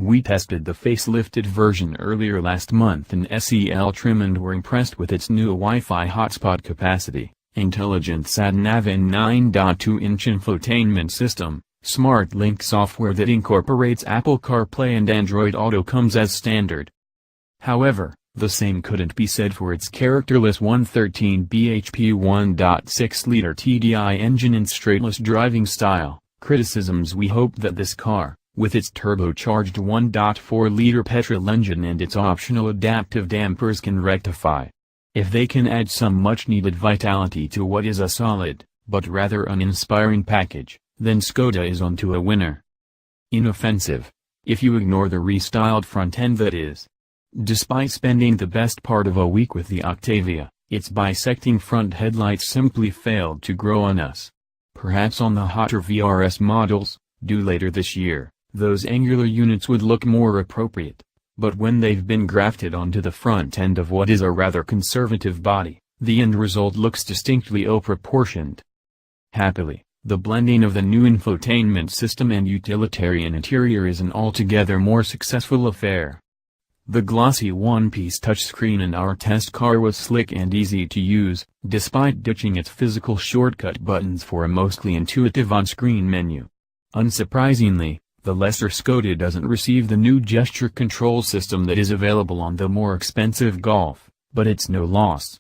We tested the facelifted version earlier last month in SEL trim and were impressed with its new Wi-Fi hotspot capacity, intelligent sat-nav and 9.2-inch infotainment system. SmartLink software that incorporates Apple CarPlay and Android Auto comes as standard. However, the same couldn't be said for its characterless 113 bhp 1.6-liter TDI engine and straitless driving style. Criticisms: we hope that this car, with its turbocharged 1.4-liter petrol engine and its optional adaptive dampers, can rectify. If they can add some much-needed vitality to what is a solid, but rather uninspiring package, then Skoda is onto a winner. Inoffensive. If you ignore the restyled front end, that is. Despite spending the best part of a week with the Octavia, its bisecting front headlights simply failed to grow on us. Perhaps on the hotter VRS models, due later this year, those angular units would look more appropriate. But when they've been grafted onto the front end of what is a rather conservative body, the end result looks distinctly ill-proportioned. Happily, the blending of the new infotainment system and utilitarian interior is an altogether more successful affair. The glossy one-piece touchscreen in our test car was slick and easy to use, despite ditching its physical shortcut buttons for a mostly intuitive on-screen menu. Unsurprisingly, the lesser Skoda doesn't receive the new gesture control system that is available on the more expensive Golf, but it's no loss.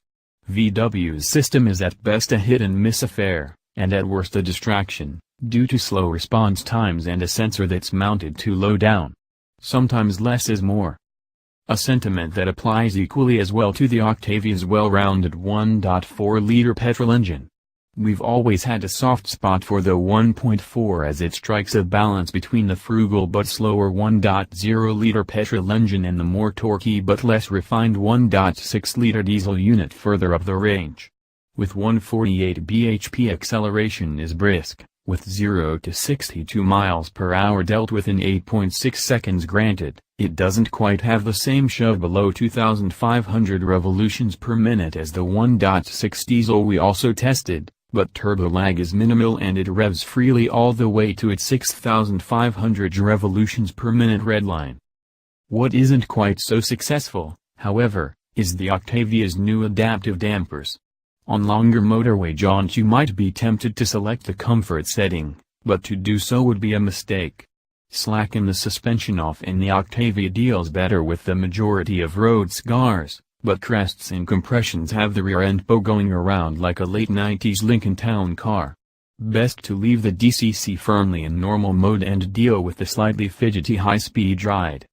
VW's system is at best a hit-and-miss affair, and at worst a distraction, due to slow response times and a sensor that's mounted too low down. Sometimes less is more. A sentiment that applies equally as well to the Octavia's well-rounded 1.4-liter petrol engine. We've always had a soft spot for the 1.4 as it strikes a balance between the frugal but slower 1.0-liter petrol engine and the more torquey but less refined 1.6-liter diesel unit further up the range. With 148 bhp acceleration is brisk, with 0 to 62 miles per hour dealt with in 8.6 seconds. Granted, it doesn't quite have the same shove below 2,500 revolutions per minute as the 1.6 diesel we also tested, but turbo lag is minimal and it revs freely all the way to its 6,500 revolutions per minute redline. What isn't quite so successful, however, is the Octavia's new adaptive dampers. On longer motorway jaunts you might be tempted to select the comfort setting, but to do so would be a mistake. Slacken the suspension off and the Octavia deals better with the majority of road scars, but crests and compressions have the rear end going around like a late 90s Lincoln Town car. Best to leave the DCC firmly in normal mode and deal with the slightly fidgety high-speed ride.